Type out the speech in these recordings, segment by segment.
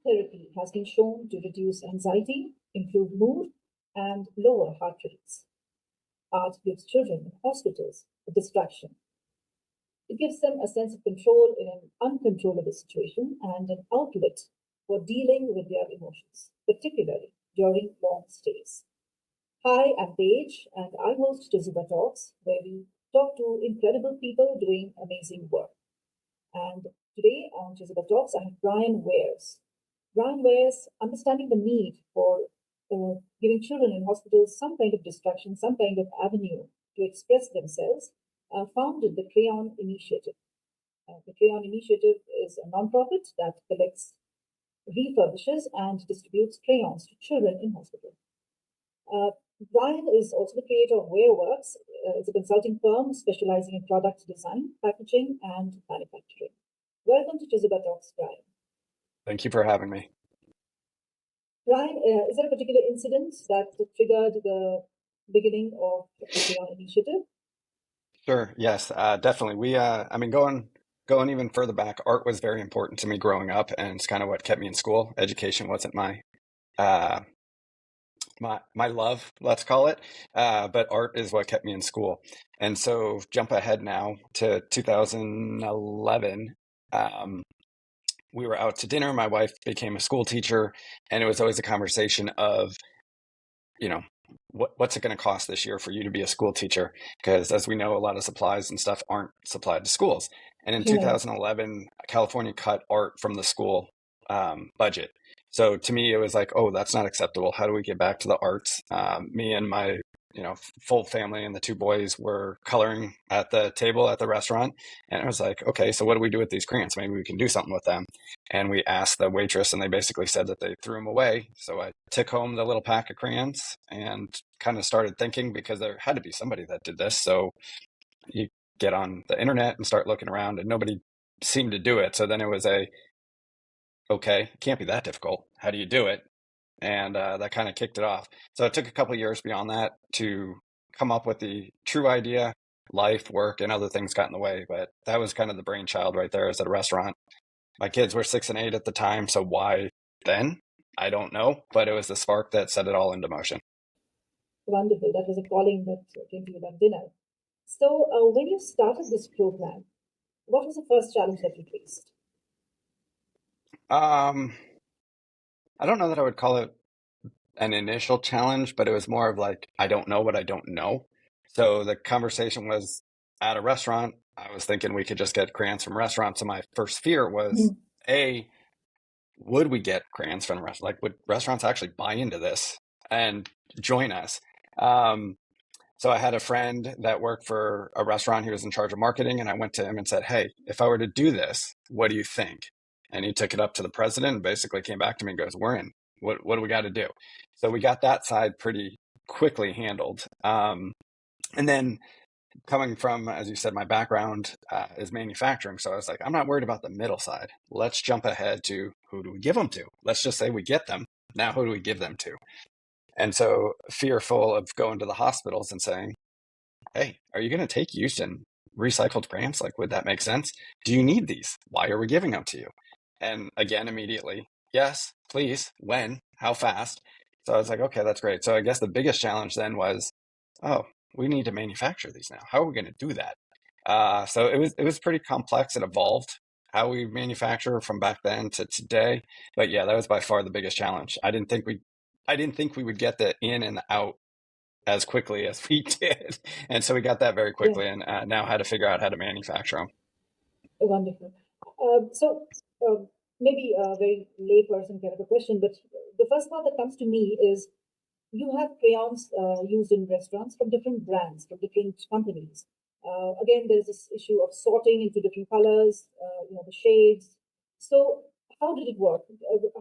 therapy has been shown to reduce anxiety, improve mood, and lower heart rates. Art gives children in hospitals a distraction. It gives them a sense of control in an uncontrollable situation and an outlet for dealing with their emotions, particularly during long stays. Hi, I'm Paige, and I host Chezuba Talks, where we talk to incredible people doing amazing work. And today on Chezuba Talks, I have Bryan Wares. Bryan Wares understanding the need for giving children in hospitals some kind of distraction, some kind of avenue to express themselves, founded the Crayon Initiative. The Crayon Initiative is a nonprofit that collects, refurbishes, and distributes crayons to children in hospital. Bryan is also the creator of Wareworks. It's a consulting firm specializing in product design, packaging, and manufacturing. Welcome to Chezuba Talks, Bryan. Thank you for having me. Bryan, is there a particular incident that triggered the beginning of the Crayon Initiative? Sure. Yes, definitely. Going even further back, art was very important to me growing up, and it's kind of what kept me in school. Education wasn't uh, my love, let's call it, but art is what kept me in school. And so, jump ahead now to 2011. We were out to dinner. My wife became a school teacher, and it was always a conversation of, you know, what's it going to cost this year for you to be a school teacher? Because as we know, a lot of supplies and stuff aren't supplied to schools. And in Yeah. 2011, California cut art from the school budget. So to me, it was like, oh, that's not acceptable. How do we get back to the arts? Me and my full family and the two boys were coloring at the table at the restaurant. And I was like, okay, so what do we do with these crayons? Maybe we can do something with them. And we asked the waitress, and they basically said that they threw them away. So I took home the little pack of crayons and kind of started thinking, because there had to be somebody that did this. So you get on the internet and start looking around, and nobody seemed to do it. So then it was okay, it can't be that difficult. How do you do it? And that kind of kicked it off. So it took a couple of years beyond that to come up with the true idea. Life, work, and other things got in the way, but that was kind of the brainchild right there. Is at a restaurant. My kids were 6 and 8 at the time, so why then? I don't know, but it was the spark that set it all into motion. Wonderful. That was a calling that came to you that dinner. So, when you started this program, what was the first challenge that you faced? Um, I don't know that I would call it an initial challenge, but it was more of like, I don't know what I don't know. So the conversation was at a restaurant. I was thinking we could just get crayons from restaurants. So my first fear was, A, would we get crayons from restaurants? Like, would restaurants actually buy into this and join us? So I had a friend that worked for a restaurant. He was in charge of marketing. And I went to him and said, hey, if I were to do this, what do you think? And he took it up to the president and basically came back to me and goes, we're in. What do we got to do? So we got that side pretty quickly handled. And then coming from, as you said, my background is manufacturing. So I was like, I'm not worried about the middle side. Let's jump ahead to, who do we give them to? Let's just say we get them. Now, who do we give them to? And so, fearful of going to the hospitals and saying, hey, are you going to take used and recycled crayons? Like, would that make sense? Do you need these? Why are we giving them to you? And again, immediately, yes, please. When? How fast? So I was like, okay, that's great. So I guess the biggest challenge then was, oh, we need to manufacture these now. How are we going to do that? So it was pretty complex. It evolved how we manufacture from back then to today. But yeah, that was by far the biggest challenge. I didn't think we would get the in and the out as quickly as we did. And so we got that very quickly, Yeah. and now how to figure out how to manufacture them. Wonderful. So, maybe a very layperson kind of a question, but the first thought that comes to me is you have crayons used in restaurants from different brands, from different companies. Again, there's this issue of sorting into different colors, the shades. So, how did it work?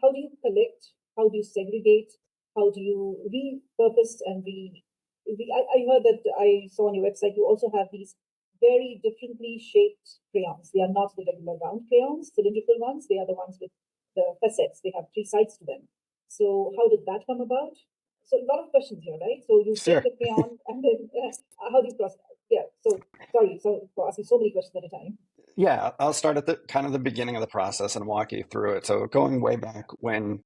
How do you collect? How do you segregate? How do you repurpose and I heard that I saw on your website you also have these very differently shaped crayons. They are not the regular round crayons, cylindrical ones. They are the ones with the facets. They have three sides to them. So, how did that come about? So, a lot of questions here, right? So, you take Sure. the crayon and then how do you process? Yeah. So, sorry for asking so many questions at a time. Yeah, I'll start at the kind of the beginning of the process and walk you through it. So going way back when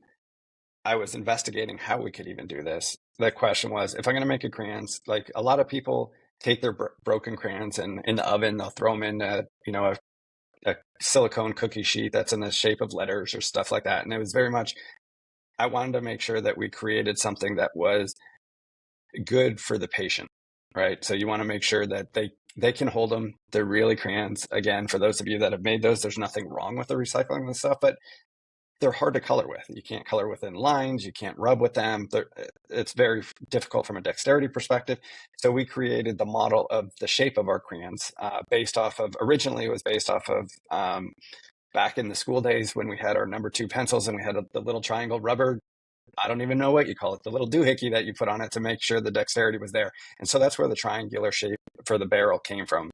I was investigating how we could even do this, the question was, if I'm going to make a crayons, like a lot of people take their broken crayons and in the oven, they'll throw them in a silicone cookie sheet that's in the shape of letters or stuff like that. And it was very much, I wanted to make sure that we created something that was good for the patient, right? So you want to make sure that they can hold them. They're really crayons. Again, for those of you that have made those, there's nothing wrong with the recycling and stuff, but they're hard to color with. You can't color within lines. You can't rub with them. It's very difficult from a dexterity perspective. So we created the model of the shape of our crayons based off of, originally it was based off of back in the school days when we had our number two pencils and we had the little triangle rubber, I don't even know what you call it, the little doohickey that you put on it to make sure the dexterity was there. And so that's where the triangular shape for the barrel came from.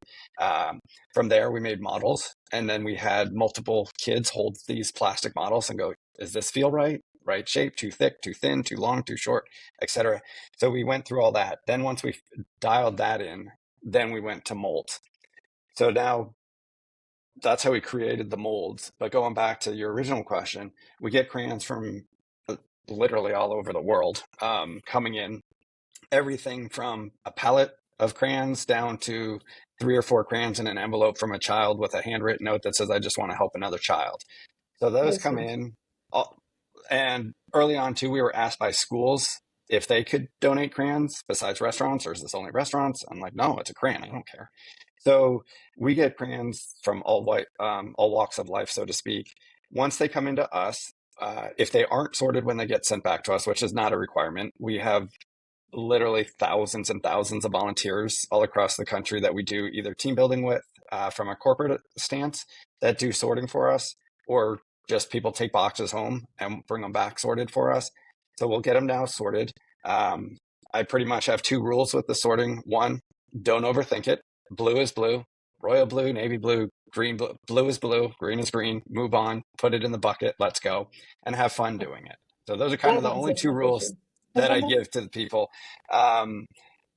From there, we made models, and then we had multiple kids hold these plastic models and go, does this feel right? Right shape, too thick, too thin, too long, too short, etc. So we went through all that. Then once we dialed that in, then we went to molds. So now that's how we created the molds. But going back to your original question, we get crayons from literally all over the world coming in. Everything from a palette of crayons down to 3 or 4 crayons in an envelope from a child with a handwritten note that says, I just want to help another child. So those How come sweet. in. And early on, too, we were asked by schools if they could donate crayons besides restaurants, or is this only restaurants? I'm like, no, it's a crayon. I don't care. So we get crayons from all walks of life, so to speak. Once they come into us, if they aren't sorted when they get sent back to us, which is not a requirement, we have literally thousands and thousands of volunteers all across the country that we do either team building with from a corporate stance that do sorting for us, or just people take boxes home and bring them back sorted for us. So we'll get them now sorted. Um, I pretty much have 2 rules with the sorting. One, don't overthink it. Blue is blue, royal blue, navy blue, green, blue is blue, green is green. Move on, put it in the bucket, let's go, and have fun doing it. So those are kind of That the only answers two my rules question. that I give to the people. Um,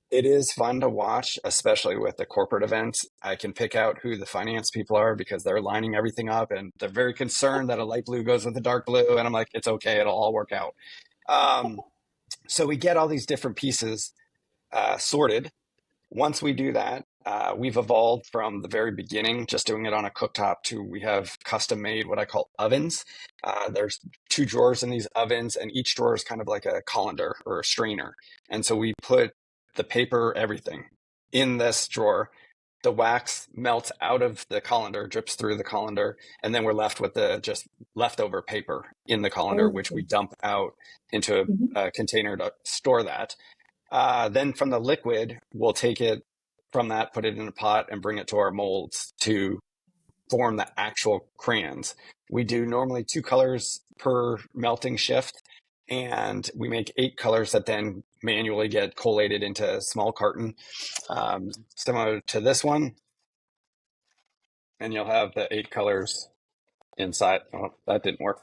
it is fun to watch, especially with the corporate events. I can pick out who the finance people are because they're lining everything up and they're very concerned that a light blue goes with a dark blue. And I'm like, it's okay, it'll all work out. Um, so we get all these different pieces sorted. Once we do that, we've evolved from the very beginning, just doing it on a cooktop, to we have custom made what I call ovens. There's 2 drawers in these ovens, and each drawer is kind of like a colander or a strainer. And so we put the paper, everything in this drawer. The wax melts out of the colander, drips through the colander, and then we're left with the just leftover paper in the colander, which we Okay. dump out into Mhm. a container to store that. Then from the liquid, we'll take it from that, put it in a pot, and bring it to our molds to form the actual crayons. We do normally 2 colors per melting shift, and we make 8 colors that then manually get collated into a small carton, similar to this one. And you'll have the 8 colors inside. Oh, that didn't work.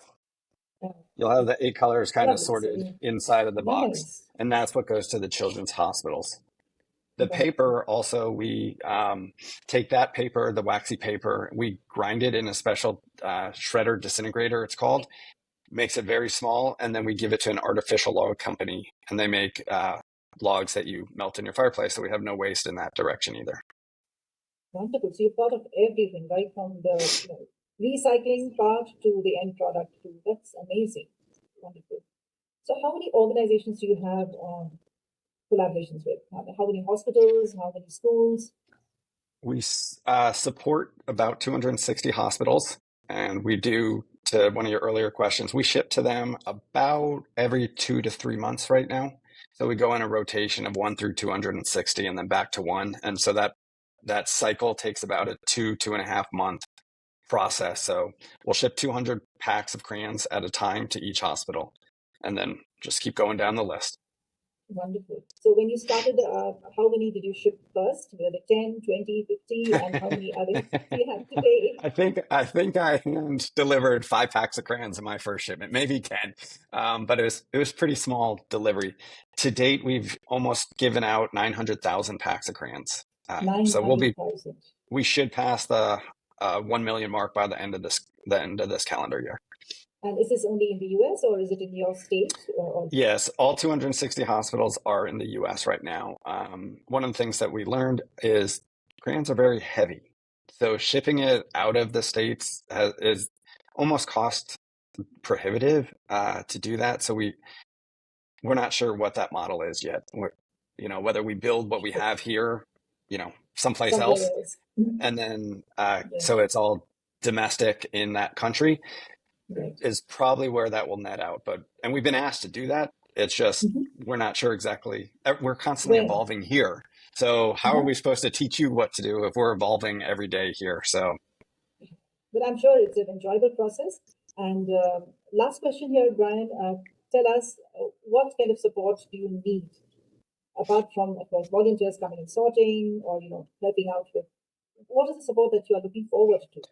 Uh, You'll have the 8 colors kind of Lovely. sorted So inside of the box, nice. and that's what goes to the children's hospitals. The Wonderful. paper also, we take that paper, the waxy paper, we grind it in a special shredder disintegrator, it's called, makes it very small, and then we give it to an artificial log company, and they make logs that you melt in your fireplace, so we have no waste in that direction either. Wonderful. So you're part of everything, right from the recycling part to the end product too. That's amazing. Wonderful. So how many organizations do you have collaborations with? How many hospitals? How many schools? We support about 260 hospitals, and we do, to one of your earlier questions, we ship to them about every 2 to 3 months right now. So we go in a rotation of 1 through 260 and then back to one. And so that cycle takes about a 2.5 month process. So we'll ship 200 packs of crayons at a time to each hospital and then just keep going down the list. Wonderful. So when you started, how many did you ship first? Were they 10, 20, 50, and how many others do you have today? I think I hand delivered 5 packs of crayons in my first shipment, maybe 10, but it was pretty small delivery. To date, we've almost given out 900,000 packs of crayons. So 900,000. we should pass the 1 million mark by the end of this calendar year. And is this only in the US or is it in your state? Yes, all 260 hospitals are in the US right now. One of the things that we learned is crayons are very heavy. So shipping it out of the states is almost cost prohibitive to do that. So we're not sure what that model is yet. Whether we build what we have here, someplace Somewhere else, else. and then Yeah. so it's all domestic in that country. Right. Is probably where that will net out. And we've been asked to do that. It's just we're not sure exactly. We're constantly evolving here. So how are we supposed to teach you what to do if we're evolving every day here? So, but I'm sure it's an enjoyable process. And last question here, Bryan. Tell us what kind of support do you need apart from, of course, volunteers coming and sorting or helping out with. What is the support that you are looking forward to?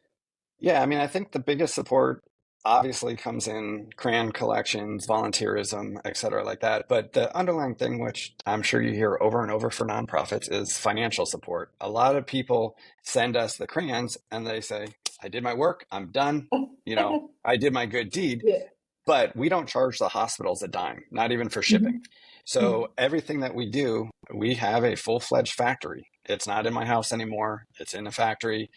Yeah, I mean, I think the biggest support obviously comes in crayon collections, volunteerism, et cetera, like that. But the underlying thing, which I'm sure you hear over and over for nonprofits, is financial support. A lot of people send us the crayons and they say, I did my work, I'm done. I did my good deed. Yeah. But we don't charge the hospitals a dime, not even for shipping. So everything that we do, we have a full-fledged factory. It's not in my house anymore. It's in a factory.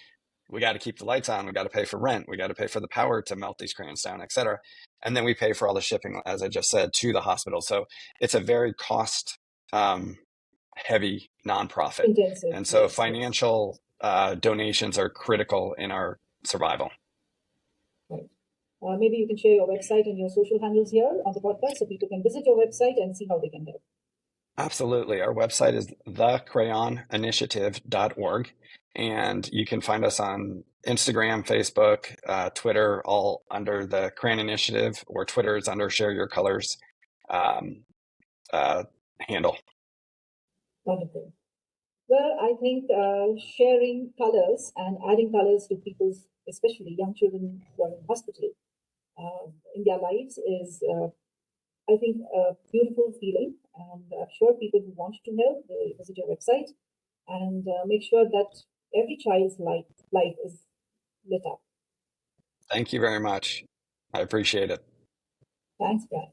We got to keep the lights on. We got to pay for rent. We got to pay for the power to melt these crayons down, et cetera. And then we pay for all the shipping, as I just said, to the hospital. So it's a very cost heavy nonprofit. Intensive. And so financial donations are critical in our survival. Right. Maybe you can share your website and your social handles here on the podcast so people can visit your website and see how they can help. Absolutely. Our website is thecrayoninitiative.org. And you can find us on Instagram, Facebook, Twitter, all under the Crayon Initiative, or Twitter is under Share Your Colors handle. Wonderful. Well, I think sharing colors and adding colors to people's, especially young children who are in hospital, in their lives is, I think, a beautiful feeling. And I'm sure people who want to help, they visit your website and make sure that every child's life is lit up. Thank you very much. I appreciate it. Thanks, Bryan.